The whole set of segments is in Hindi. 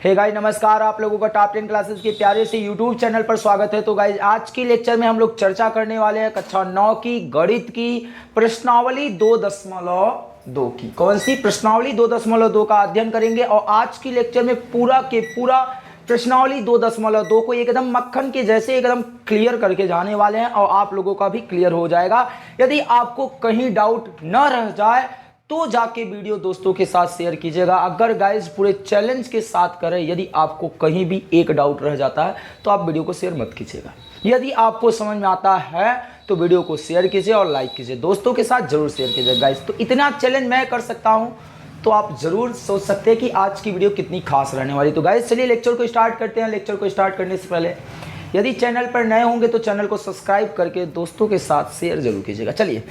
हे गाइस नमस्कार, आप लोगों का टॉप 10 क्लासेस के प्यारे से यूट्यूब चैनल पर स्वागत है। तो गाइस आज की लेक्चर में हम लोग चर्चा करने वाले हैं कक्षा 9 की गणित की प्रश्नावली 2.2 की। कौन सी प्रश्नावली 2.2 का अध्ययन करेंगे और आज की लेक्चर में पूरा के पूरा प्रश्नावली 2.2 को एकदम मक्खन के जैसे एकदम क्लियर करके जाने वाले हैं और आप लोगों का भी क्लियर हो जाएगा। यदि आपको कहीं डाउट न रह जाए तो जाके वीडियो दोस्तों के साथ शेयर कीजिएगा। अगर गाइस पूरे चैलेंज के साथ करें, यदि आपको कहीं भी एक डाउट रह जाता है तो आप वीडियो को शेयर मत कीजिएगा। यदि आपको समझ में आता है तो वीडियो को शेयर कीजिए और लाइक कीजिए, दोस्तों के साथ जरूर शेयर कीजिए गाइस। तो इतना चैलेंज मैं कर सकता हूं तो आप जरूर सोच सकते हैं कि आज की वीडियो कितनी खास रहने वाली। तो गाइस चलिए लेक्चर को स्टार्ट करते हैं। लेक्चर को स्टार्ट करने से पहले यदि चैनल पर नए होंगे तो चैनल को सब्सक्राइब करके दोस्तों के साथ शेयर जरूर कीजिएगा। चलिए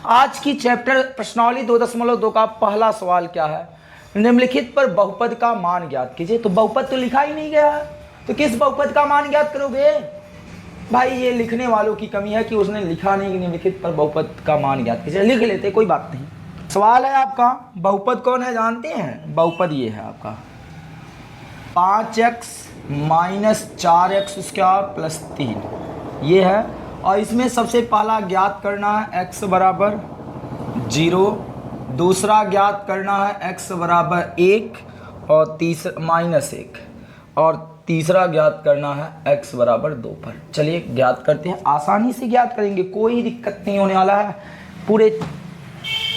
आज की चैप्टर प्रश्नावली 2.2 का पहला सवाल क्या है, निम्नलिखित पर बहुपद का मान ज्ञात कीजिए। तो बहुपद तो लिखा ही नहीं गया है, तो किस बहुपद का मान ज्ञात करोगे भाई? ये लिखने वालों की कमी है कि उसने लिखा नहीं कि निम्नलिखित पर बहुपद का मान ज्ञात कीजिए। लिख लेते कोई बात नहीं। सवाल है आपका, बहुपद कौन है जानते हैं? बहुपद ये है आपका 5x minus 4x square plus 3 ये है। और इसमें सबसे पहला ज्ञात करना है x बराबर 0, दूसरा ज्ञात करना है x बराबर 1 और तीसरा माइनस 1 और तीसरा ज्ञात करना है x बराबर 2 पर। चलिए ज्ञात करते हैं, आसानी से ज्ञात करेंगे, कोई दिक्कत नहीं होने वाला है। पूरे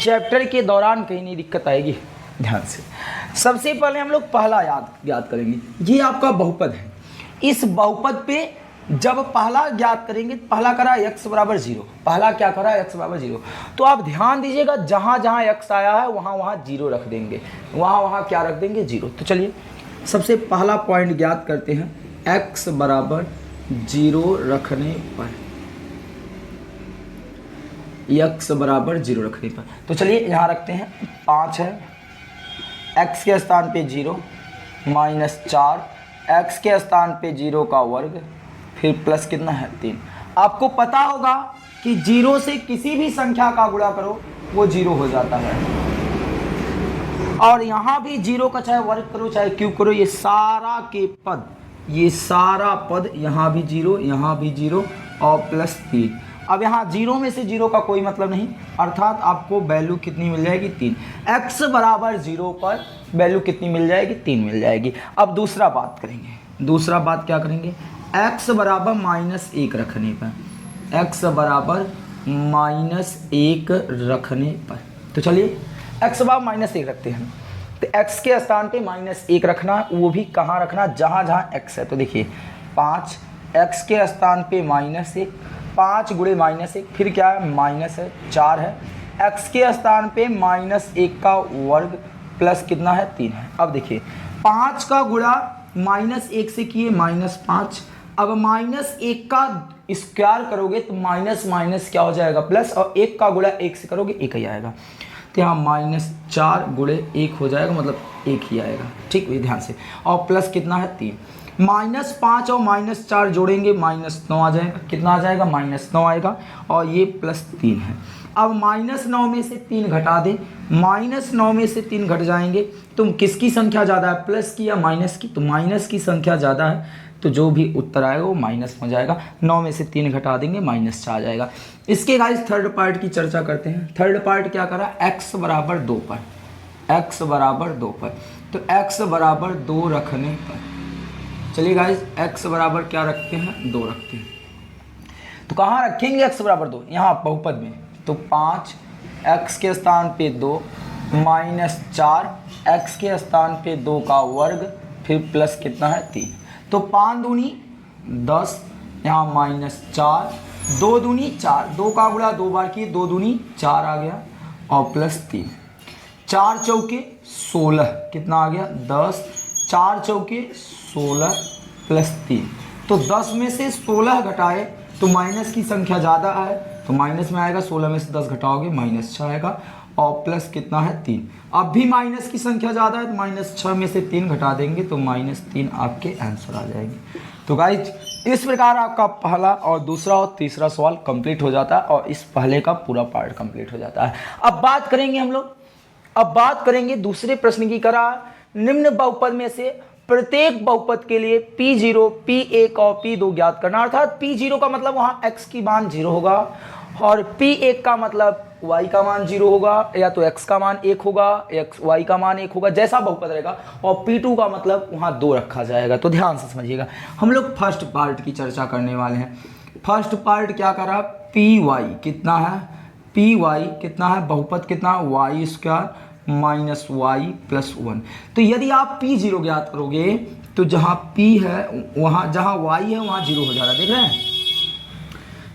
चैप्टर के दौरान कहीं नहीं दिक्कत आएगी, ध्यान से। सबसे पहले हम लोग पहला ज्ञात करेंगे। ये आपका बहुपद है। इस बहुपद पे जब पहला ज्ञात करेंगे, पहला करा x बराबर 0, पहला क्या करा x बराबर 0, तो आप ध्यान दीजिएगा जहां जहां x आया है वहां वहां 0 रख देंगे, वहां वहां क्या रख देंगे? 0। तो चलिए सबसे पहला पॉइंट ज्ञात करते हैं, x बराबर 0 रखने पर, x बराबर 0 रखने पर। तो चलिए यहाँ रखते हैं 5 है, x के स्थान पे 0 माइनस 4, x के स्थान पे 0 का वर्ग, फिर प्लस कितना है 3। आपको पता होगा कि 0 से किसी भी संख्या का गुणा करो वो 0 हो जाता है। और यहाँ भी 0 का चाहे वर्ग करो चाहे क्यूब करो, ये सारा के पद, ये सारा पद यहाँ भी 0, यहाँ भी 0 और प्लस 3। अब यहाँ 0 में से 0 का कोई मतलब नहीं, अर्थात आपको वैल्यू कितनी मिल जाएगी? 3। x बराबर 0 पर वैल्यू कितनी मिल जाएगी? 3 मिल जाएगी। अब दूसरा बात करेंगे। दूसरा बात क्या करेंगे? x बराबर -1 रखने पर, x बराबर -1 रखने पर। तो चलिए x बराबर -1 रखते हैं। तो x के स्थान पे -1 रखना, वो भी कहाँ रखना? जहाँ जहाँ x है। तो देखिए 5, x के स्थान पे -1, 5 गुणे -1, फिर क्या है? माइनस है, 4 है, x के स्थान पे -1 का वर्ग प्लस कितना है? 3 है। अब देखिए 5 का गुणा -1 से किए -5, अब -1 का स्क्वायर करोगे तो माइनस माइनस क्या हो जाएगा? प्लस, और 1 का गुणा 1 से करोगे 1 ही आएगा। तो यहाँ -4 गुणे 1 हो जाएगा, मतलब 1 ही आएगा। ठीक है, ध्यान से। और प्लस कितना है? 3। -5 और -4 जोड़ेंगे -9 आ जाएगा। कितना आ जाएगा? -9 आएगा। और ये +3 है। अब -9 में से 3 घटा दें, -9 में से 3 घट जाएंगे तो किसकी संख्या ज़्यादा है, प्लस की या माइनस की? तो माइनस की संख्या ज़्यादा है, तो जो भी उत्तर आएगा वो माइनस हो जाएगा। 9 में से 3 घटा देंगे, -4 आ जाएगा। इसके गाइस थर्ड पार्ट की चर्चा करते हैं। थर्ड पार्ट क्या करा? x बराबर 2 पर, x बराबर 2 पर। तो x बराबर 2 रखने पर, चलिए गाइस x बराबर क्या रखते हैं? 2 रखते हैं। तो कहाँ रखेंगे x बराबर 2? यहाँ बहुपद में। तो 5, x के स्थान पे 2 -4, x के स्थान पे 2 का वर्ग, फिर प्लस कितना है? 3। तो 5 दूनी 10, यहाँ -4, 2 दूनी 4, 2 का गुणा 2 बार किए, 2 दूनी 4 आ गया और प्लस 3, 4 चौके 16, कितना आ गया? 10, 4 चौके 16 प्लस 3। तो 10 में से 16 घटाए तो माइनस की संख्या ज़्यादा है, तो माइनस में आएगा। 16 में से 10 घटाओगे -6 आएगा और प्लस कितना है? 3। अब भी माइनस की संख्या ज़्यादा है तो -6 में से 3 घटा देंगे तो -3 आपके आंसर आ जाएंगे। तो गाइज इस प्रकार आपका पहला और दूसरा और तीसरा सवाल कंप्लीट हो जाता है और इस पहले का पूरा पार्ट कंप्लीट हो जाता है। अब बात करेंगे हम लोग, अब बात करेंगे दूसरे प्रश्न की। करा निम्न बहुपद में से प्रत्येक बहुपद के लिए P0, P1 और P2 ज्ञात करना, अर्थात P0 का मतलब वहाँ x की मान 0 होगा और P1 का मतलब y का मान 0 होगा, या तो x का मान 1 होगा, y का मान 1 होगा, जैसा बहुपद रहेगा, और P2 का मतलब वहाँ 2 रखा जाएगा। तो ध्यान से समझिएगा, हम लोग फर्स्ट पार्ट की चर्चा करने वाले हैं। फर्स्ट पार्ट क्या करा, Py कितना है, Py कितना है, बहुपद कितना, y square minus Y plus 1। तो यदि आप P0 ज्ञात करोगे तो जहाँ P है वहाँ, जहाँ y है वहाँ 0 हो जा रहा है, देख रहे हैं,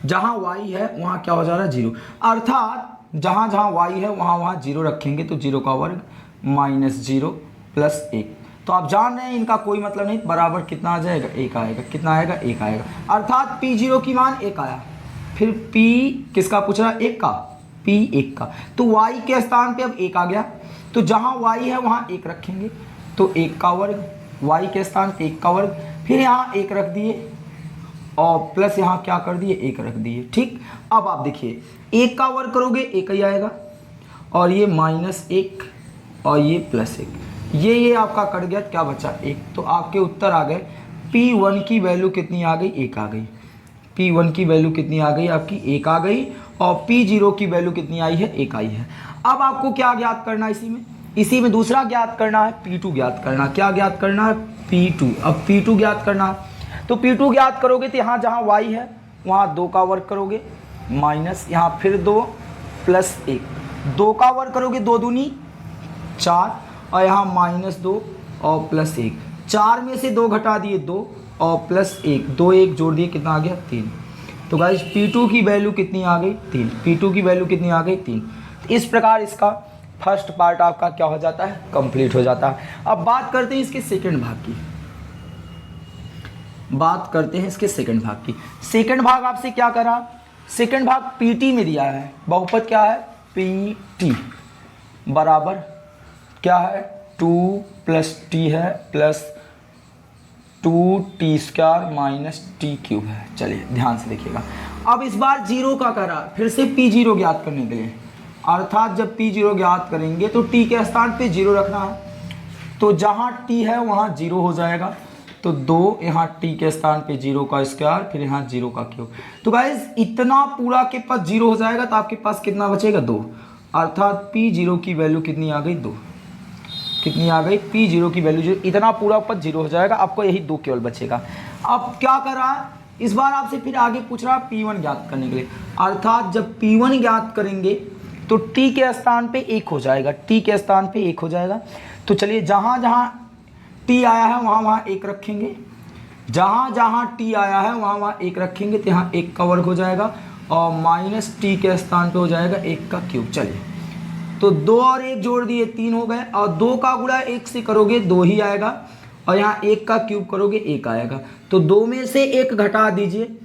जहाँ y है वहाँ क्या हो जा रहा है, 0, अर्थात जहाँ जहाँ y है वहाँ वहाँ 0 रखेंगे तो 0 का वर्ग माइनस 0 प्लस 1। तो आप जान रहे हैं इनका कोई मतलब नहीं, बराबर कितना आ जाएगा, 1 आएगा, कितना आएगा, 1 आएगा, अर्थात P0 की मान 1 आया। फिर P किसका पूछ रहा है, 1 का, P1 का, तो y के स्थान पे अब 1 आ गया, तो जहाँ y है वहाँ 1 रखेंगे तो 1 का वर्ग, y के स्थान पे 1 का वर्ग, फिर यहाँ 1 रख दिए और प्लस यहाँ क्या कर दिए, 1 रख दिए। ठीक, अब आप देखिए 1 का वर्ग करोगे 1 ही आएगा, और ये माइनस 1 और ये प्लस 1, ये आपका कट गया, क्या बचा, 1। तो आपके उत्तर आ गए, P1 की वैल्यू कितनी आ गई, 1 आ गई, P1 की वैल्यू कितनी आ गई आपकी, 1 आ गई, और P0 की वैल्यू कितनी आई है, 1 आई है। अब आपको क्या ज्ञात करना है, इसी में दूसरा ज्ञात करना है, P2 ज्ञात करना, क्या ज्ञात करना है, P2। अब P2 ज्ञात करना है तो P2 ज्ञात करोगे तो यहाँ जहाँ y है वहाँ 2 का वर्ग करोगे माइनस, यहाँ फिर 2 प्लस 1, 2 का वर्ग करोगे 2 दूनी 4, और यहाँ माइनस 2 और प्लस 1, 4 में से 2 घटा दिए 2 और प्लस 1, 2 1 जोड़ दिए, कितना आ गया, 3। तो गाइस P2 की वैल्यू कितनी आ गई, 3, P2 की वैल्यू कितनी आ गई, 3। तो इस प्रकार इसका फर्स्ट पार्ट आपका क्या हो जाता है, कंप्लीट हो जाता है। अब बात करते हैं इसके सेकंड भाग की, बात करते हैं इसके सेकंड भाग की। सेकंड भाग आपसे क्या करा, सेकंड भाग PT में दिया है, बहुपद क्या है, PT बराबर क्या है, 2 प्लस t है plus 2t square minus t cube है। चलिए ध्यान से देखिएगा, अब इस बार 0 का करा, फिर से P0 ज्ञात करने के लिए, अर्थात जब P0 ज्ञात करेंगे तो t के स्थान पे 0 रखना है, तो जहाँ t है वहाँ 0 हो जाएगा, तो 2 यहाँ t के स्थान पे 0 का स्क्वायर, फिर यहाँ 0 का क्यूब। तो गाइस इतना पूरा के पास 0 हो जाएगा, तो आपके पास कितना बचेगा, 2, अर्थात P0 की वैल्यू कितनी आ गई, 2, कितनी आ गई, P0 की वैल्यू 0, इतना पूरा पद 0 हो जाएगा, आपको यही 2 केवल बचेगा। अब क्या कर रहा है, इस बार आपसे फिर आगे पूछ रहा है P1 ज्ञात करने के लिए, अर्थात जब P1 ज्ञात करेंगे तो t के स्थान पे 1 हो जाएगा, t के स्थान पे 1 हो जाएगा। तो चलिए जहाँ जहाँ t आया है वहाँ वहाँ 1 रखेंगे, जहाँ जहाँ t आया है वहाँ वहाँ 1 रखेंगे, तो यहाँ 1 का वर्ग हो जाएगा और माइनस t के स्थान पे हो जाएगा 1 का क्यूब। चलिए तो 2 और 1 जोड़ दिए 3 हो गए, और 2 का गुणा 1 से करोगे 2 ही आएगा, और यहाँ 1 का क्यूब करोगे 1 आएगा, तो 2 में से 1 घटा दीजिए,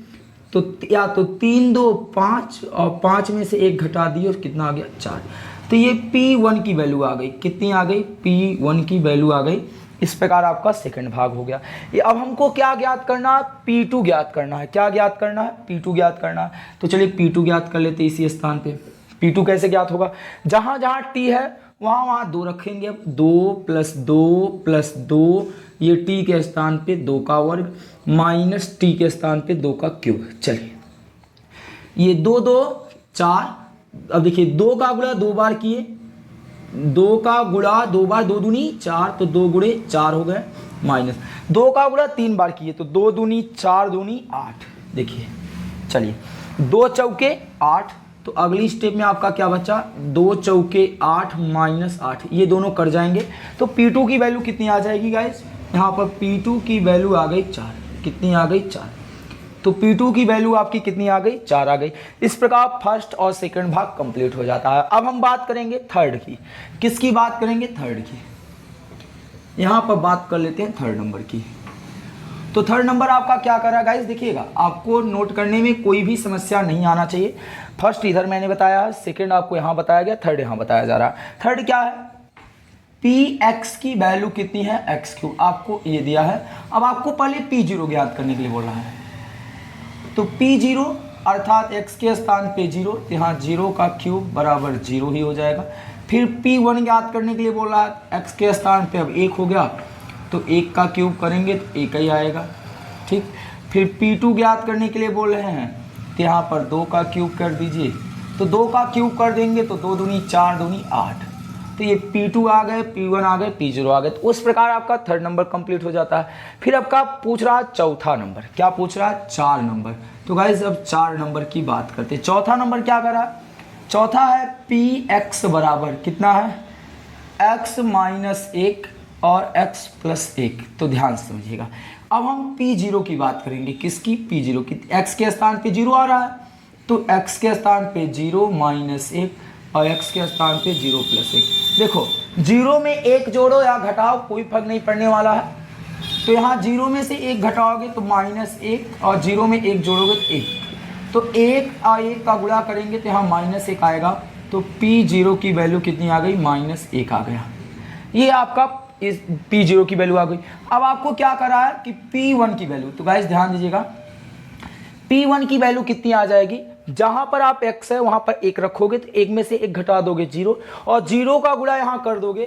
तो या तो 3 2 5 और 5 में से 1 घटा दिए और कितना आ गया, 4। तो ये P1 की वैल्यू आ गई, कितनी आ गई, P1 की वैल्यू आ गई। इस प्रकार आपका सेकंड भाग हो गया। ये अब हमको क्या ज्ञात करना है, P2 ज्ञात करना है। क्या ज्ञात करना है, P2 ज्ञात करना है। तो चलिए P2 ज्ञात कर लेते इसी स्थान पे। P2 कैसे ज्ञात होगा, जहाँ जहाँ t है वहाँ वहाँ 2 रखेंगे, अब 2 प्लस 2 प्लस 2, ये t के स्थान पे 2 का वर्ग माइनस t के स्थान पे 2 का क्यूब। चलिए ये 2 2 4, अब देखिए 2 का गुणा 2 बार किए, 2 का गुणा 2 बार, 2 दूनी 4, तो 2 गुणे 4 हो गए, माइनस 2 का गुणा 3 बार किए तो 2 दूनी 4 दूनी 8। देखिए चलिए 2 चौके 8, तो अगली स्टेप में आपका क्या बचा, 2 चौके 8 माइनस 8, ये दोनों कर जाएंगे। तो P2 की वैल्यू कितनी आ जाएगी गाइस, यहाँ पर P2 की वैल्यू आ गई 4, कितनी आ गई, 4। तो P2 की वैल्यू आपकी कितनी आ गई, 4 आ गई। इस प्रकार फर्स्ट और सेकंड भाग कंप्लीट हो जाता है। अब हम बात करेंगे थर्ड की। किसकी बात करेंगे, थर्ड की। यहाँ पर बात कर लेते हैं थर्ड नंबर की। तो थर्ड नंबर आपका क्या कर रहा है गाइस, देखिएगा आपको नोट करने में कोई भी समस्या नहीं आना चाहिए। फर्स्ट इधर मैंने बताया, सेकंड आपको यहाँ बताया गया, थर्ड यहाँ बताया जा रहा है। थर्ड क्या है, Px की वैल्यू कितनी है, x3 आपको ये दिया है। अब आपको पहले P0 ज्ञात करने के लिए बोला है, तो P0 अर्थात x के स्थान पे 0, यहाँ 0 का क्यूब बराबर 0 ही हो जाएगा। फिर P1 ज्ञात करने के लिए बोला है, x के स्थान पे अब 1 हो गया, तो 1 का क्यूब करेंगे तो 1 ही आएगा। ठीक, फिर P2 ज्ञात करने के लिए बोल रहे हैं तो यहाँ पर 2 का क्यूब कर दीजिए, तो 2 का क्यूब कर देंगे तो 2 दूनी 4 दूनी 8, तो ये P2 आ गए, P1 आ गए, P0 आ गए। तो उस प्रकार आपका थर्ड नंबर कंप्लीट हो जाता है। फिर आपका पूछ रहा है चौथा नंबर, क्या पूछ रहा है? 4 नंबर। तो गाइस अब 4 नंबर की बात करते हैं। चौथा नंबर क्या करा? चौथा है Px बराबर कितना है? x माइनस 1 और x प्लस 1। तो ध्यान से समझिएगा, अब हम P0 की बात करेंगे। किसकी? P0 की। x के स्थान पे 0 आ रहा है, तो x के स्थान पे 0 माइनस 1 और x के स्थान पे 0 प्लस 1। देखो 0 में 1 जोड़ो या घटाओ कोई फर्क नहीं पड़ने वाला है, तो यहाँ 0 में से 1 घटाओगे तो माइनस 1 और 0 में 1 जोड़ोगे तो 1, तो 1 और 1 का गुणा करेंगे तो यहाँ माइनस 1 आएगा। तो P0 की वैल्यू कितनी आ गई? माइनस 1 आ गया। ये आपका इस P0 की वैल्यू आ गई। अब आपको क्या करा है कि P1 की वैल्यू, तो गाइस ध्यान दीजिएगा, P1 की वैल्यू कितनी आ जाएगी? जहां पर आप x है वहां पर 1 रखोगे तो 1 में से 1 घटा दोगे 0, और 0 का गुणा यहां कर दोगे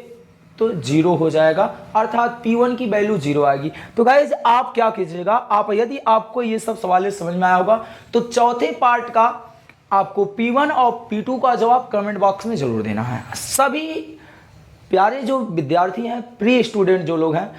तो 0 हो जाएगा, अर्थात P1 की वैल्यू 0 आएगी। तो गाइज आप क्या कीजिएगा, आप यदि आपको ये सब सवाल समझ में आया होगा तो चौथे पार्ट का आपको P1 और P2 का जवाब कमेंट बॉक्स में जरूर देना है। सभी प्यारे जो विद्यार्थी हैं, प्री स्टूडेंट जो लोग हैं,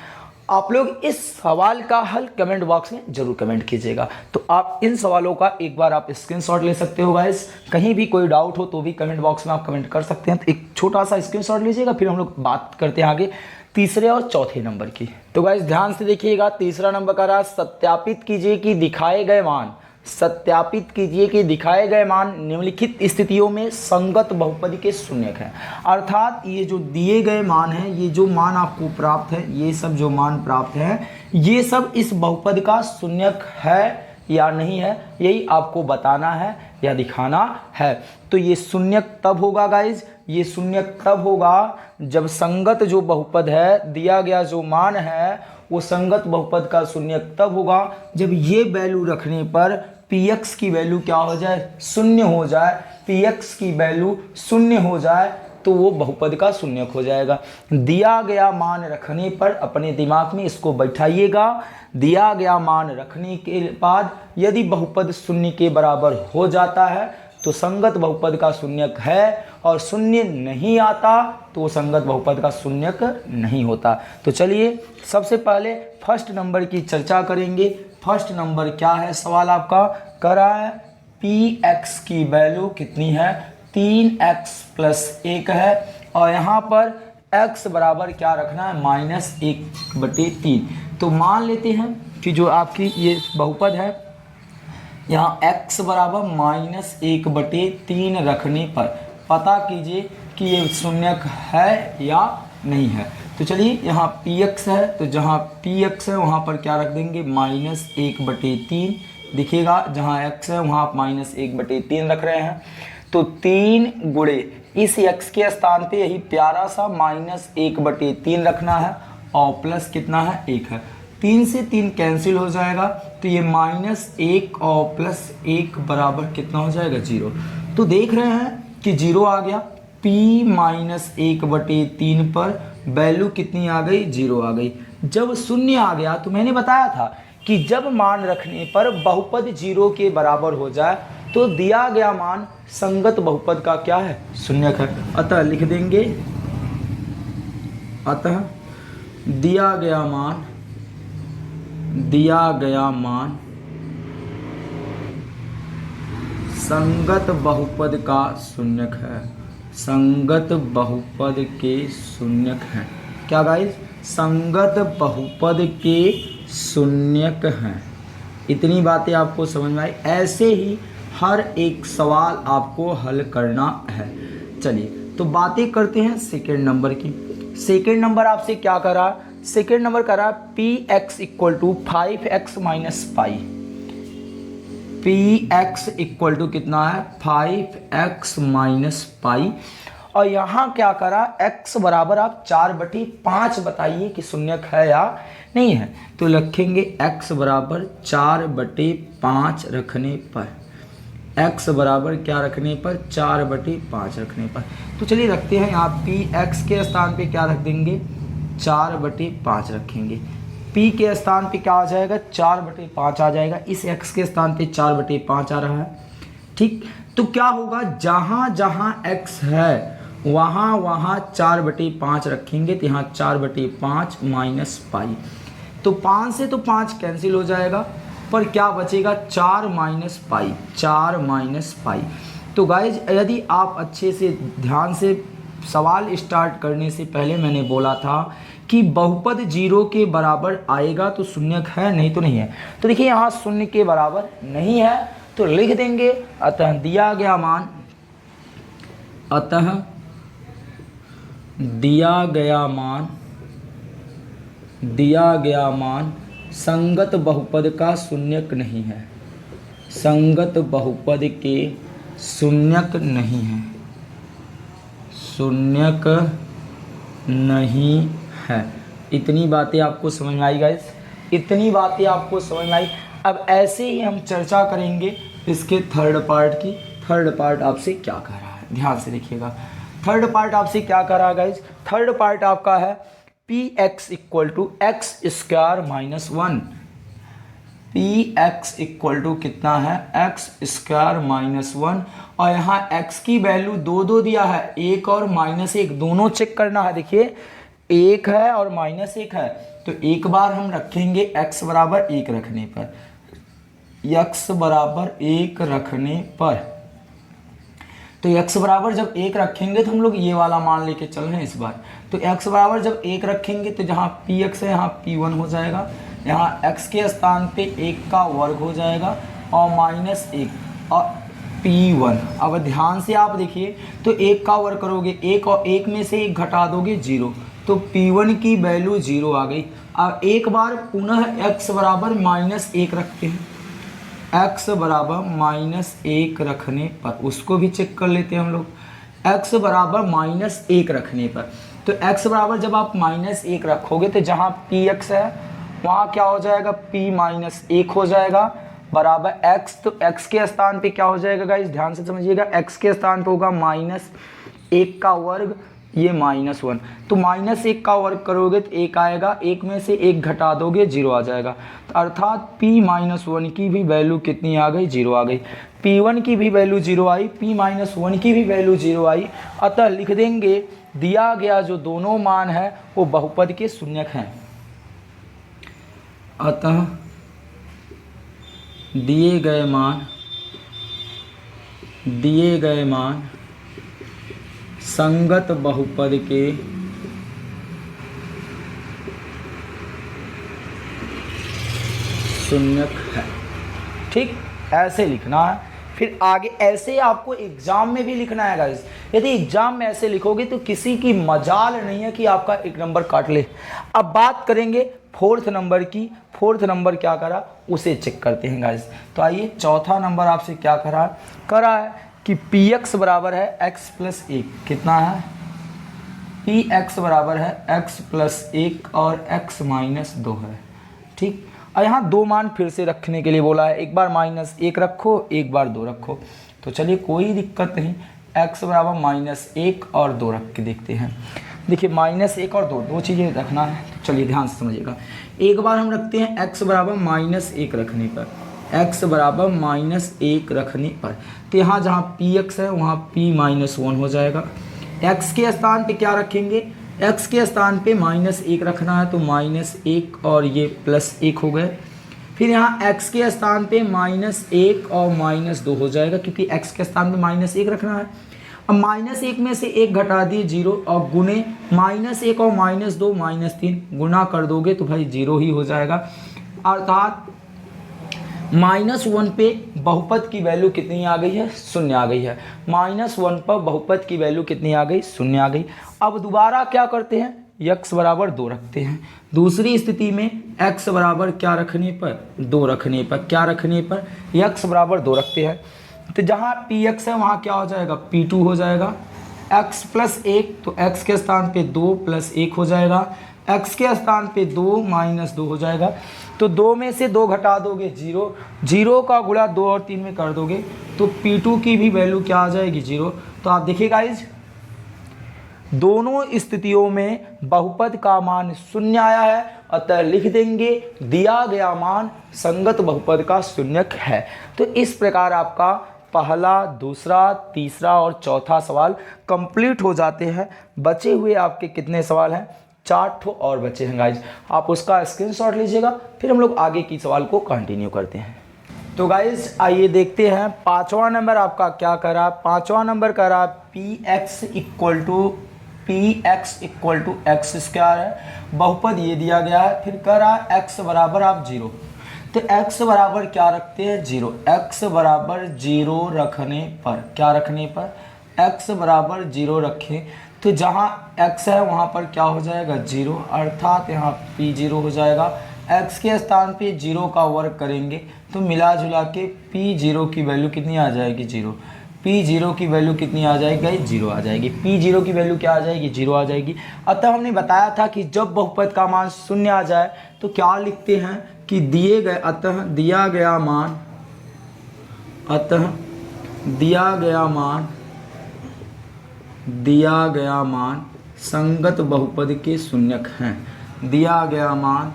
आप लोग इस सवाल का हल कमेंट बॉक्स में जरूर कमेंट कीजिएगा। तो आप इन सवालों का एक बार आप स्क्रीनशॉट ले सकते हो गाइस, कहीं भी कोई डाउट हो तो भी कमेंट बॉक्स में आप कमेंट कर सकते हैं। तो एक छोटा सा स्क्रीनशॉट लीजिएगा, फिर हम लोग बात करते हैं आगे तीसरे और चौथे नंबर की। तो गाइस ध्यान से देखिएगा, तीसरा नंबर का रहा सत्यापित कीजिए कि दिखाए गए मान, सत्यापित कीजिए कि दिखाए गए मान निम्नलिखित स्थितियों में संगत बहुपद के शून्यक हैं। अर्थात ये जो दिए गए मान हैं, ये जो मान आपको प्राप्त है, ये सब जो मान प्राप्त है, ये सब इस बहुपद का शून्यक है या नहीं है, यही आपको बताना है या दिखाना है। तो ये शून्यक तब होगा गाइज, ये शून्यक तब होगा जब संगत जो बहुपद है, दिया गया जो मान है वो संगत बहुपद का शून्यक तब होगा जब ये वैल्यू रखने पर Px की वैल्यू क्या हो जाए? शून्य हो जाए। Px की वैल्यू शून्य हो जाए तो वो बहुपद का शून्यक हो जाएगा। दिया गया मान रखने पर अपने दिमाग में इसको बैठाइएगा, दिया गया मान रखने के बाद यदि बहुपद शून्य के बराबर हो जाता है तो संगत बहुपद का शून्यक है, और शून्य नहीं आता तो वो संगत बहुपद का शून्यक नहीं होता। तो चलिए सबसे पहले फर्स्ट नंबर की चर्चा करेंगे। फर्स्ट नंबर क्या है? सवाल आपका करा है Px की वैल्यू कितनी है? 3x प्लस 1 है, और यहाँ पर x बराबर क्या रखना है? माइनस 1/3। तो मान लेते हैं कि जो आपकी ये बहुपद है, यहाँ x बराबर माइनस 1/3 रखने पर पता कीजिए कि ये शून्यक है या नहीं है। तो चलिए यहाँ Px है, तो जहाँ Px है वहाँ पर क्या रख देंगे? माइनस 1/3 दिखेगा, जहाँ x है वहाँ आप माइनस 1/3 रख रहे हैं। तो 3 गुणे इस x के स्थान पे यही प्यारा सा माइनस 1/3 रखना है, और प्लस कितना है? 1 है। 3 से 3 कैंसिल हो जाएगा, तो ये माइनस 1 और प्लस 1 बराबर कितना हो जाएगा? 0। तो देख रहे हैं कि 0 आ गया। P माइनस 1/3 पर वैल्यू कितनी आ गई? 0 आ गई। जब शून्य आ गया तो मैंने बताया था कि जब मान रखने पर बहुपद 0 के बराबर हो जाए तो दिया गया मान संगत बहुपद का क्या है? शून्यक है। अतः लिख देंगे, अतः दिया गया मान संगत बहुपद का शून्यक है। संगत बहुपद के शून्यक हैं। क्या गाइस? संगत बहुपद के शून्यक हैं। इतनी बातें आपको समझ में आई। ऐसे ही हर एक सवाल आपको हल करना है। चलिए तो बातें करते हैं सेकेंड नंबर की। सेकेंड नंबर आपसे क्या करा? सेकेंड नंबर करा Px equal to 5x minus pi. Px equal to कितना है? 5x माइनस पाई। और यहाँ क्या करा? x बराबर आप 4/5 बताइए कि शून्यक है या नहीं है। तो रखेंगे x बराबर 4/5 रखने पर, x बराबर क्या रखने पर? 4/5 रखने पर। तो चलिए रखते हैं यहाँ Px के स्थान पे क्या रख देंगे? 4/5 रखेंगे। p के स्थान पे क्या आ जाएगा, 4/5 आ जाएगा। इस x के स्थान पे 4/5 आ रहा है। ठीक, तो क्या होगा, जहाँ जहाँ x है वहाँ वहाँ 4/5 रखेंगे, तो यहाँ 4/5 माइनस पाई। तो 5 से तो 5 कैंसिल हो जाएगा, पर क्या बचेगा, 4 माइनस पाई, 4 माइनस पाई। तो गाइज यदि आप अच्छे से ध्यान से सवाल स्टार्ट करने से पहले मैंने बोला था कि बहुपद 0 के बराबर आएगा तो शून्यक है, नहीं तो नहीं है। तो देखिए यहाँ शून्य के बराबर नहीं है तो लिख देंगे अतः दिया गया मान, अतः दिया गया मान संगत बहुपद का शून्यक नहीं है, संगत बहुपद के शून्यक नहीं है, शून्यक नहीं है। इतनी बातें आपको समझ में आई गाइस, इतनी बातें आपको समझ में आई। अब ऐसे ही हम चर्चा करेंगे इसके थर्ड पार्ट की। थर्ड पार्ट आपसे क्या कह रहा है, ध्यान से देखिएगा। थर्ड पार्ट आपसे क्या कह रहा है गाइस, थर्ड पार्ट आपका है px equal to X square minus 1। px equal to कितना है, एक्स स्क्वायर माइनस 1। और यहाँ x की वैल्यू दो दिया है, 1 और -1 दोनों चेक करना है। देखिए 1 है और -1 है, तो एक बार हम रखेंगे x बराबर 1 रखने पर, x बराबर 1 रखने पर। तो x बराबर जब 1 रखेंगे तो हम लोग ये वाला मान लेके चल रहे हैं इस बार। तो x बराबर जब 1 रखेंगे तो जहाँ px है यहाँ p1 हो जाएगा, यहाँ x के स्थान पे 1 का वर्ग हो जाएगा और -1 और p1। अब ध्यान से आप देखिए, तो 1 का वर्ग करोगे 1 और 1 में से 1 घटा दोगे 0, तो p1 की वैल्यू 0 आ गई। अब एक बार पुनः x बराबर -1 रखते हैं, x बराबर -1 रखने पर उसको भी चेक कर लेते हैं हम लोग। x बराबर -1 रखने पर, तो x बराबर जब आप -1 रखोगे तो जहाँ px है वहाँ क्या हो जाएगा, p-1 हो जाएगा बराबर x। तो x के स्थान पे क्या हो जाएगा गाइस, ध्यान से समझिएगा, x के स्थान पे होगा -1 का वर्ग, ये -1। तो -1 का वर्ग करोगे तो 1 आएगा, 1 में से 1 घटा दोगे 0 आ जाएगा। तो अर्थात p-1 की भी वैल्यू कितनी आ गई, 0 आ गई। p1 की भी वैल्यू 0 आई, p-1 की भी वैल्यू 0 आई। अतः लिख देंगे दिया गया जो दोनों मान है वो बहुपद के शून्यक हैं। अतः दिए गए मान संगत बहुपद के शून्यक है। ठीक, ऐसे लिखना है। फिर आगे ऐसे आपको एग्जाम में भी लिखना है गाइस। यदि एग्जाम में ऐसे लिखोगे तो किसी की मजाल नहीं है कि आपका 1 नंबर काट ले। अब बात करेंगे फोर्थ नंबर की। फोर्थ नंबर क्या करा उसे चेक करते हैं गाइस। तो आइए, चौथा नंबर आपसे क्या करा है कि px बराबर है x प्लस 1। कितना है, px बराबर है x प्लस 1 और x माइनस 2 है। ठीक, और यहाँ दो मान फिर से रखने के लिए बोला है, एक बार -1 रखो, एक बार 2 रखो। तो चलिए कोई दिक्कत नहीं, x बराबर -1 और 2 रख के देखते हैं। देखिए -1 और 2 चीज़ें रखना है, तो चलिए ध्यान से समझिएगा। एक बार हम रखते हैं x बराबर -1 रखने पर, x बराबर -1 रखने पर, तो यहाँ जहाँ px है वहाँ p-1 हो जाएगा। x के स्थान पे क्या रखेंगे, x के स्थान पे -1 रखना है, तो -1 और ये +1 हो गए। फिर यहाँ x के स्थान पे -1 और -2 हो जाएगा, क्योंकि x के स्थान पे -1 रखना है। अब -1 में से 1 घटा दिए 0, और गुने -1 और -2 -3 गुना कर दोगे तो भाई 0 ही हो जाएगा। अर्थात -1 पे बहुपद की वैल्यू कितनी आ गई है, 0 आ गई है। -1 पर बहुपद की वैल्यू कितनी आ गई, 0 आ गई। अब दोबारा क्या करते हैं, x बराबर 2 रखते हैं। दूसरी स्थिति में x बराबर क्या रखने पर, 2 रखने पर, क्या रखने पर, x बराबर 2 रखते हैं। तो जहाँ px है वहाँ क्या हो जाएगा, p2 हो जाएगा। x प्लस 1, तो x के स्थान पे 2 + 1 हो जाएगा, x के स्थान पे 2 - 2 हो जाएगा। तो 2 में से 2 घटा दोगे 0, 0 का गुणा 2 और 3 में कर दोगे तो p2 की भी वैल्यू क्या आ जाएगी, 0। तो आप देखिए गाइज, दोनों स्थितियों में बहुपद का मान शून्य आया है, अतः लिख देंगे दिया गया मान संगत बहुपद का शून्यक है। तो इस प्रकार आपका पहला, दूसरा, तीसरा और चौथा सवाल कंप्लीट हो जाते हैं। बचे हुए आपके कितने सवाल हैं? 4 ठो और बचे हैं गाइज। आप उसका स्क्रीनशॉट लीजिएगा, फिर हम लोग आगे की सवाल को कंटिन्यू करते हैं। तो गाइज आइए देखते हैं 5वां नंबर आपका क्या करा। 5वां नंबर करा px equal to X square है, बहुपद ये दिया गया है। फिर करा x बराबर आप 0, तो x बराबर क्या रखते हैं? 0। x बराबर 0 रखने पर क्या रखने पर x बराबर 0 रखें तो जहाँ x है वहाँ पर क्या हो जाएगा? 0, अर्थात यहाँ p0 हो जाएगा। x के स्थान पे 0 का वर्ग करेंगे तो मिला जुला के p0 की वैल्यू कितनी आ जाएगी? 0। p0 की वैल्यू कितनी आ जाएगी? 0 आ जाएगी। p0 की वैल्यू क्या आ जाएगी? 0 आ जाएगी। अतः हमने बताया था कि जब बहुपद का मान शून्य आ जाए तो क्या लिखते हैं कि दिए गए दिया गया मान संगत बहुपद के शून्यक हैं। दिया गया मान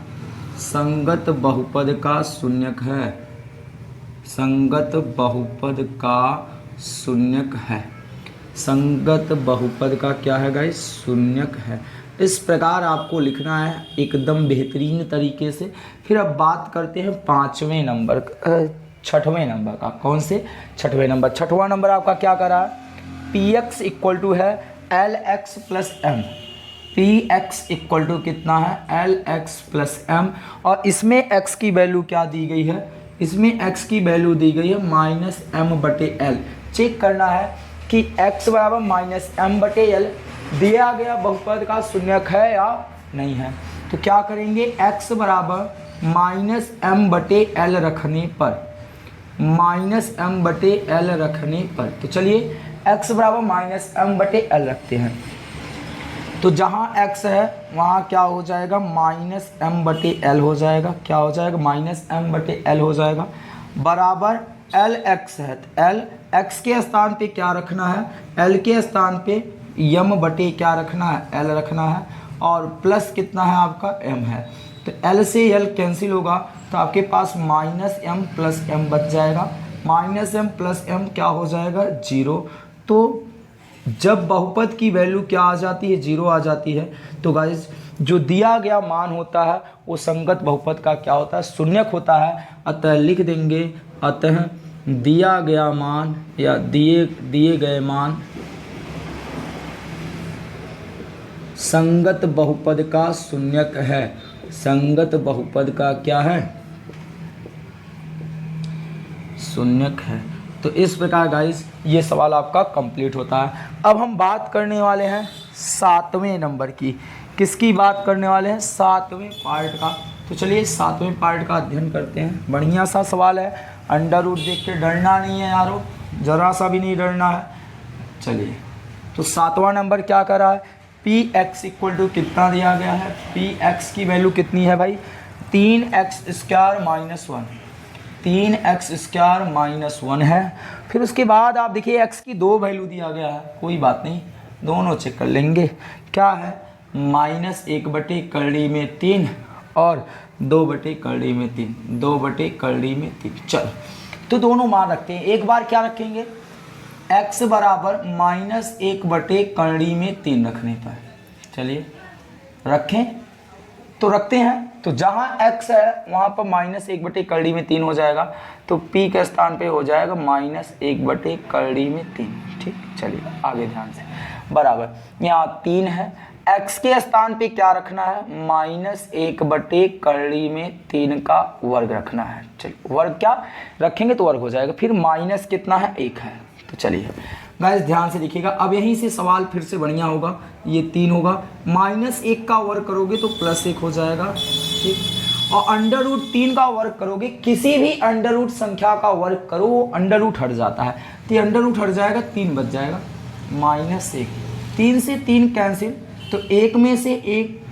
संगत बहुपद का शून्यक है। संगत बहुपद का शून्यक है। संगत बहुपद का क्या है गाइस? शून्यक है। इस प्रकार आपको लिखना है एकदम बेहतरीन तरीके से। फिर अब बात करते हैं 6वें नंबर का। कौन से? 6वें नंबर। 6वां नंबर आपका क्या करा है? px इक्वल टू है lx plus m। px equal to कितना है? lx plus m। और इसमें x की वैल्यू क्या दी गई है? इसमें x की वैल्यू दी गई है -m/l। चेक करना है कि x बराबर -m/l दिया गया बहुपद का शून्यक है या नहीं है। तो क्या करेंगे? x बराबर -m/l रखने पर, -m/l रखने पर, तो चलिए x बराबर -m/l रखते हैं। तो जहाँ x है वहाँ क्या हो जाएगा? -m/l हो जाएगा। क्या हो जाएगा? -m/l हो जाएगा। बराबर lx है, l x के स्थान पे क्या रखना है? l के स्थान पे क्या रखना है? l रखना है। और प्लस कितना है आपका? m है। तो l से l कैंसिल होगा तो आपके पास -m प्लस m बच जाएगा। -m प्लस m क्या हो जाएगा? 0। तो जब बहुपद की वैल्यू क्या आ जाती है? 0 आ जाती है। तो गाइज जो दिया गया मान होता है वो संगत बहुपद का क्या होता है? शून्यक होता है। अतः लिख देंगे, अतः दिया गया मान या दिए गए मान संगत बहुपद का शून्यक है। संगत बहुपद का क्या है? शून्यक है। तो इस प्रकार गाइस ये सवाल आपका कंप्लीट होता है। अब हम बात करने वाले हैं 7वें नंबर की। किसकी बात करने वाले हैं? 7वें पार्ट का। तो चलिए 7वें पार्ट का अध्ययन करते हैं। बढ़िया सा सवाल है, अंडर रूट देख के डरना नहीं है यारो, ज़रा सा भी नहीं डरना है। चलिए तो 7वां नंबर क्या कर रहा है? px इक्वल टू कितना दिया गया है? px की वैल्यू कितनी है भाई? 3x square minus 1। 3x square minus 1 है। फिर उसके बाद आप देखिए x की 2 वैल्यू दिया गया है, कोई बात नहीं, दोनों चेक कर लेंगे। क्या है? -1/3 और 2/3। 2/3। चलो तो दोनों मान रखते हैं। एक बार क्या रखेंगे? x बराबर -1/3 रखने पर, चलिए रखें तो रखते हैं। तो जहाँ x है वहाँ पर -1/3 हो जाएगा, तो p के स्थान पे हो जाएगा -1/3। ठीक, चलिए आगे ध्यान से। बराबर यहाँ 3 है, x के स्थान पे क्या रखना है? -1/3 का वर्ग रखना है। चलिए वर्ग क्या रखेंगे तो वर्ग हो जाएगा। फिर माइनस कितना है? 1 है। तो चलिए गाइस ध्यान से देखिएगा। अब यहीं से सवाल फिर से बढ़िया होगा। ये 3 होगा, -1 का वर्ग करोगे तो +1 हो जाएगा। ठीक, और √3 का वर्ग करोगे, किसी भी अंडर रूट संख्या का वर्ग करो वो अंडर रूट हट जाता है, तो अंडर रूट हट जाएगा, 3 बच जाएगा, -1। 3 से 3 कैंसिल, तो 1 में से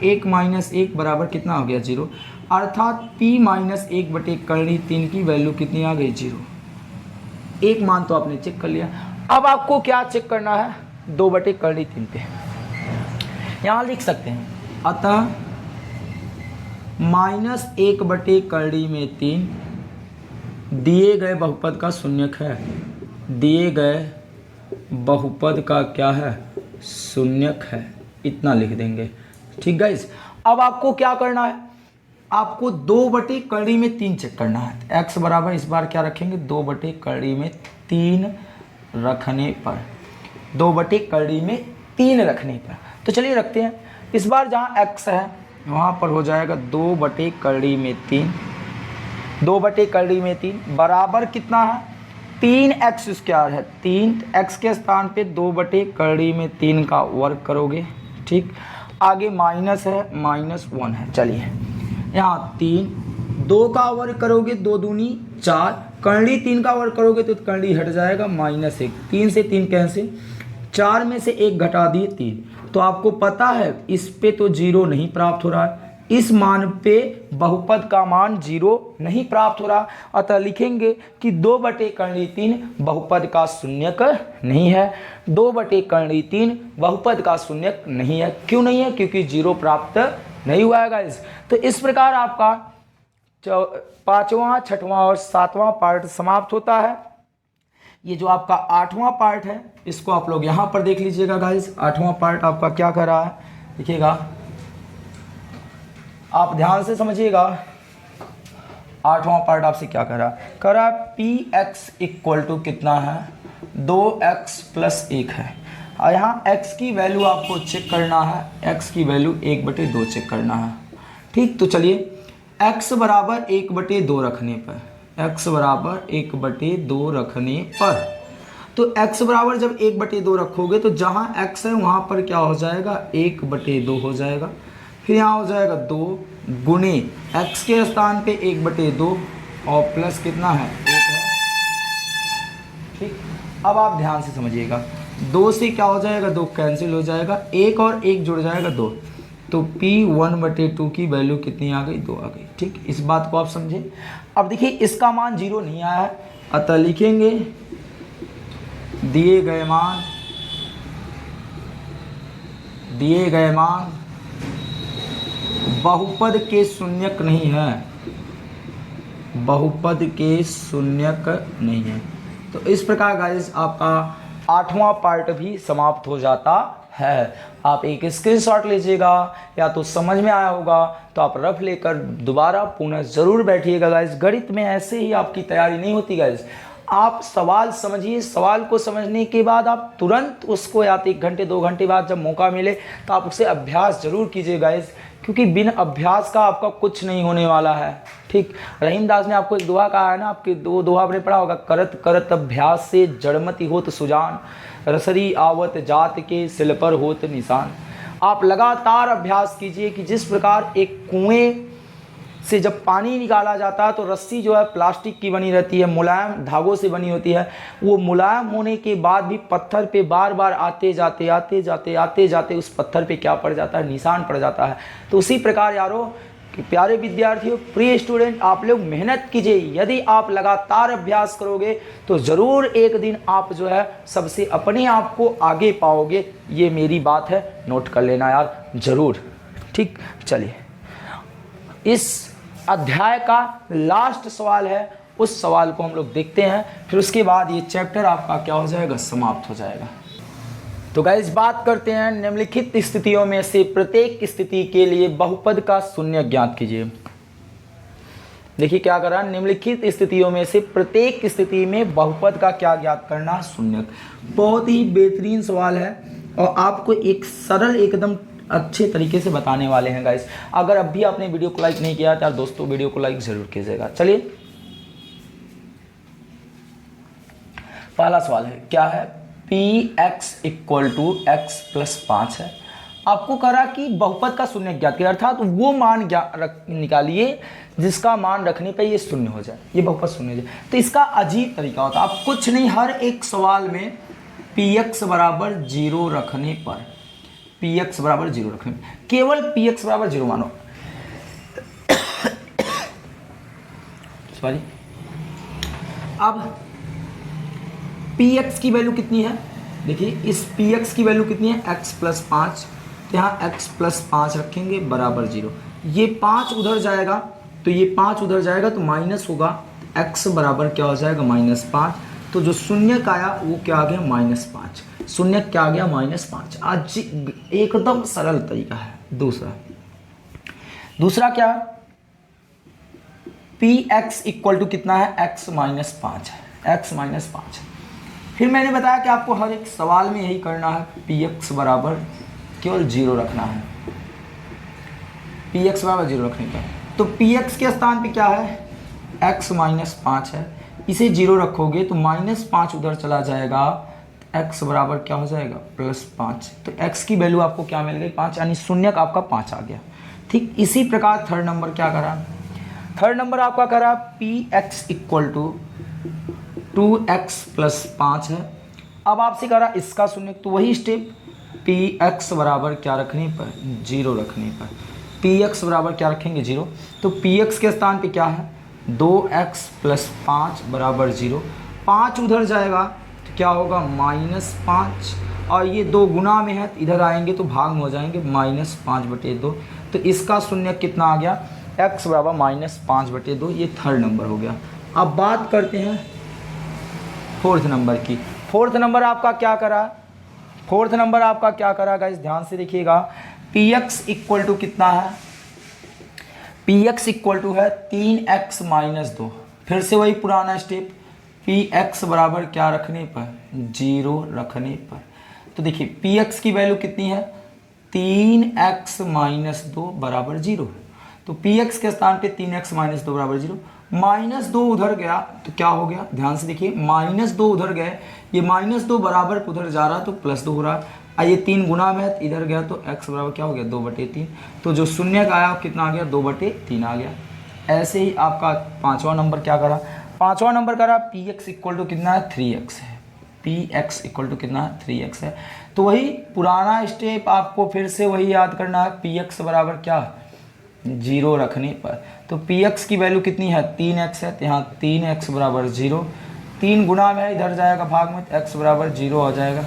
1 -1 बराबर कितना हो गया? 0। अर्थात p -1/3 की वैल्यू कितनी आ गई? 0। एक मान तो आपने चेक कर लिया। अब आपको क्या चेक करना है? 2/3 पे। यहाँ लिख सकते हैं, अतः -1/3 दिए गए बहुपद का शून्यक है, दिए गए बहुपद का क्या है, शून्यक है, इतना लिख देंगे। ठीक गाइस, अब आपको क्या करना है, आपको 2/3 चेक करना है। x बराबर इस बार क्या रखेंगे, 2/3 रखने पर, 2/3 रखने पर। तो चलिए रखते हैं। इस बार जहाँ x है वहाँ पर हो जाएगा 2/3, 2/3 बराबर कितना है, 3x² है। 3x के स्थान पे 2/3 का वर्ग करोगे। ठीक, आगे माइनस है, -1 है। चलिए यहाँ 3, 2 का वर्ग करोगे 2 दूनी 4, करड़ी 3 का वर्ग करोगे तो करड़ी हट जाएगा, -1। 3 से 3 कैंसिल, 4 में से 1 घटा दिए 3। तो आपको पता है इस पे तो 0 नहीं प्राप्त हो रहा है, इस मान पे बहुपद का मान 0 नहीं प्राप्त हो रहा, अतः लिखेंगे कि 2/3 बहुपद का शून्यक नहीं है। 2/3 बहुपद का शून्यक नहीं है। क्यों नहीं है, क्योंकि 0 प्राप्त नहीं हुआ है गाइस। तो इस प्रकार आपका 5वां, 6वां और 7वां पार्ट समाप्त होता है। ये जो आपका 8वां पार्ट है इसको आप लोग यहाँ पर देख लीजिएगा गाइस। 8वां पार्ट आपका क्या कर रहा है, देखिएगा, आप ध्यान से समझिएगा। 8वां पार्ट आपसे क्या कर रहा है, कर रहा है px इक्वल टू कितना है, 2x + 1 है। और यहाँ x की वैल्यू आपको चेक करना है, x की वैल्यू 1/2 चेक करना है। ठीक, तो चलिए x बराबर 1/2 रखने पर, x बराबर 1/2 रखने पर, तो x बराबर जब 1/2 रखोगे तो जहाँ x है वहाँ पर क्या हो जाएगा, 1/2 हो जाएगा। फिर यहाँ हो जाएगा 2 गुणे x के स्थान पे 1/2 और प्लस कितना है, 1 है। ठीक, अब आप ध्यान से समझिएगा, 2 से क्या हो जाएगा, 2 कैंसिल हो जाएगा, 1 और 1 जुड़ जाएगा 2, तो p 1/2 की वैल्यू कितनी आ गई, 2 आ गई। ठीक, इस बात को आप समझे। अब देखिए इसका मान 0 नहीं आया है, अतः लिखेंगे दिए गए मान बहुपद के शून्यक नहीं है, बहुपद के शून्यक नहीं है। तो इस प्रकार गाइस आपका 8वां पार्ट भी समाप्त हो जाता है। आप एक स्क्रीनशॉट लीजिएगा, या तो समझ में आया होगा तो आप रफ लेकर दोबारा पुनः ज़रूर बैठिएगा गाइस। गणित में ऐसे ही आपकी तैयारी नहीं होती गाइस। आप सवाल समझिए, सवाल को समझने के बाद आप तुरंत उसको, या तो 1 घंटे 2 घंटे बाद जब मौका मिले तो आप उसे अभ्यास जरूर कीजिए गाइस, क्योंकि बिना अभ्यास का आपका कुछ नहीं होने वाला है। ठीक, रहीमदास ने आपको एक दुआ कहा है ना, आपके 2 दोहा आपने पढ़ा होगा, करत करत अभ्यास से जड़मति होत सुजान, रसरी आवत जात के सिल पर होत निशान। आप लगातार अभ्यास कीजिए कि जिस प्रकार एक कुएं से जब पानी निकाला जाता है तो रस्सी जो है प्लास्टिक की बनी रहती है, मुलायम धागों से बनी होती है, वो मुलायम होने के बाद भी पत्थर पे बार बार आते जाते उस पत्थर पे क्या पड़ जाता है, निशान पड़ जाता है। तो उसी प्रकार यारों, कि प्यारे विद्यार्थियों, प्रिय स्टूडेंट, आप लोग मेहनत कीजिए। यदि आप लगातार अभ्यास करोगे तो ज़रूर एक दिन आप जो है सबसे अपने आप को आगे पाओगे। ये मेरी बात है, नोट कर लेना यार ज़रूर। ठीक, चलिए इस अध्याय का लास्ट सवाल है, उस सवाल को हम लोग देखते हैं, फिर उसके बाद ये चैप्टर आपका क्या हो जाएगा, समाप्त हो जाएगा। तो गाइस बात करते हैं, निम्नलिखित स्थितियों में से प्रत्येक स्थिति के लिए बहुपद का शून्य ज्ञात कीजिए। देखिए क्या कर रहा है, निम्नलिखित स्थितियों में से प्रत्येक स्थिति में बहुपद का क्या ज्ञात करना, शून्य। बहुत ही बेहतरीन सवाल है और आपको एक सरल एकदम अच्छे तरीके से बताने वाले हैं गाइस। अगर अब भी आपने वीडियो को लाइक नहीं किया तो यार दोस्तों वीडियो को लाइक जरूर कीजिएगा। चलिए पहला सवाल है, क्या है, px = x + 5 है। आपको करा कि बहुपद का शून्य ज्ञात किया, अर्थात वो मान निकालिए जिसका मान रखने पे ये शून्य हो जाए, ये बहुपद शून्य हो जाए। तो इसका अजीब तरीका होता है, आप कुछ नहीं, हर एक सवाल में px = 0 रखने पर, px = 0 रखने पर, केवल px = 0 मानो। सॉरी, अब px की वैल्यू कितनी है, देखिए इस px की वैल्यू कितनी है, x + 5। तो यहाँ x प्लस 5 रखेंगे बराबर 0। ये 5 उधर जाएगा तो ये 5 उधर जाएगा तो माइनस होगा, x बराबर क्या हो जाएगा -5। तो जो शून्य का आया वो क्या आ गया -5, शून्य क्या आ गया -5। आज एकदम सरल तरीका है। दूसरा क्या, px इक्वल टू कितना है, x -5 है, x -5। फिर मैंने बताया कि आपको हर एक सवाल में यही करना है, px बराबर केवल 0 रखना है, px बराबर 0 रखने का। तो px के स्थान पे क्या है, x -5 है, इसे 0 रखोगे तो -5 उधर चला जाएगा, x बराबर क्या हो जाएगा +5। तो x की वैल्यू आपको क्या मिल गई 5, यानी शून्य का आपका 5 आ गया। ठीक इसी प्रकार थर्ड नंबर क्या करा, थर्ड नंबर आपका करा px इक्वल टू 2x + 5 है। अब आपसे करा इसका शून्य, तो वही स्टेप px बराबर क्या रखने पर 0 रखने पर, px बराबर क्या रखेंगे 0। तो px के स्थान पे क्या है 2x + 5 बराबर 0। 5 उधर जाएगा तो क्या होगा -5, और ये 2 गुना में है, इधर आएंगे तो भाग में हो जाएंगे, -5/2। तो इसका शून्य कितना आ गया, x बराबर -5/2। ये थर्ड नंबर हो गया। अब बात करते हैं फोर्थ नंबर की। फोर्थ नंबर आपका क्या करा, फोर्थ नंबर आपका क्या करा गाइस, ध्यान से देखिएगा। px इक्वल टू कितना है, px इक्वल टू है 3x - 2। फिर से वही पुराना स्टेप, px बराबर क्या रखने पर 0 रखने पर। तो देखिए px की वैल्यू कितनी है 3x - 2 बराबर 0। तो px के स्थान पे 3x - 2 बराबर 0। -2 उधर गया तो क्या हो गया, ध्यान से देखिए, -2 उधर गए, ये -2 बराबर उधर जा रहा तो +2 हो रहा है, ये 3 गुना में है, इधर गया तो x बराबर क्या हो गया 2/3। तो जो शून्य का आया कितना आ गया 2/3 आ गया। ऐसे ही आपका पांचवा नंबर क्या करा, पांचवा नंबर करा px इक्वल टू कितना है 3x है, px इक्वल टू कितना है 3x है। तो वही पुराना स्टेप आपको फिर से वही याद करना है, px बराबर क्या 0 रखने पर। तो px की वैल्यू कितनी है 3x है, तो यहाँ 3x बराबर 0, 3 गुना में इधर जाएगा भाग में, x बराबर 0 हो जाएगा,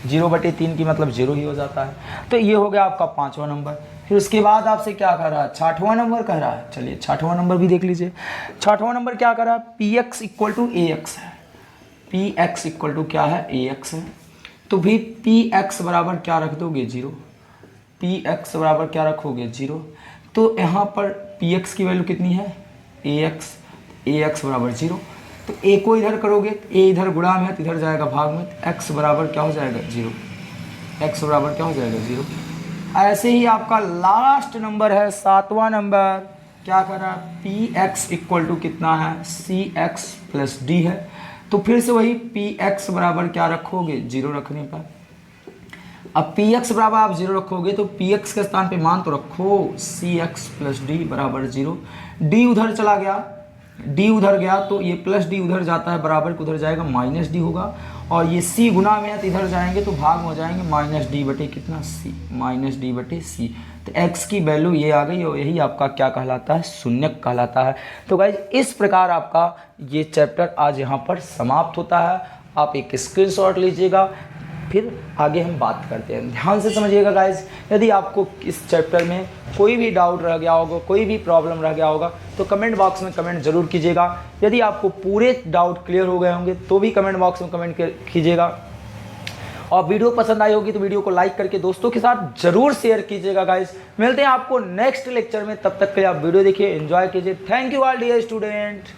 0/3 की मतलब 0 ही हो जाता है। तो ये हो गया आपका पांचवा नंबर। फिर उसके बाद आपसे क्या कह रहा है, छठवां नंबर कह रहा है। चलिए छठवां नंबर भी देख लीजिए। छठवां नंबर क्या कह रहा है, px इक्वल टू ax है, px इक्वल टू क्या है ax है। तो भी px बराबर क्या रख दोगे 0, px बराबर क्या रखोगे 0। तो यहाँ पर px की वैल्यू कितनी है ax बराबर 0। तो a को इधर करोगे तो a इधर गुणा में है तो इधर जाएगा भाग में, तो x बराबर क्या हो जाएगा 0, x बराबर क्या हो जाएगा 0। ऐसे ही आपका लास्ट नंबर है सातवां नंबर, क्या करा px इक्वल टू कितना है cx + d है। तो फिर से वही px बराबर क्या रखोगे 0 रखने पर। अब px बराबर आप 0 रखोगे तो px के स्थान पे मान तो रखो cx + d बराबर 0। d उधर चला गया, d उधर गया तो ये +d उधर जाता है, बराबर उधर जाएगा -d होगा, और ये c गुना में है तो इधर जाएंगे तो भाग में हो जाएंगे -d कितना c, -d/c। तो x की वैल्यू ये आ गई और यही आपका क्या कहलाता है शून्यक कहलाता है। तो गाइज इस प्रकार आपका ये चैप्टर आज यहाँ पर समाप्त होता है। आप एक स्क्रीनशॉट लीजिएगा, फिर आगे हम बात करते हैं। ध्यान से समझिएगा गाइज, यदि आपको इस चैप्टर में कोई भी डाउट रह गया होगा, कोई भी प्रॉब्लम रह गया होगा तो कमेंट बॉक्स में कमेंट जरूर कीजिएगा। यदि आपको पूरे डाउट क्लियर हो गए होंगे तो भी कमेंट बॉक्स में कमेंट कीजिएगा। और वीडियो पसंद आई होगी तो वीडियो को लाइक करके दोस्तों के साथ जरूर शेयर कीजिएगा गाइज। मिलते हैं आपको नेक्स्ट लेक्चर में, तब तक के लिए आप वीडियो देखिए, एंजॉय कीजिए। Thank you all dear student.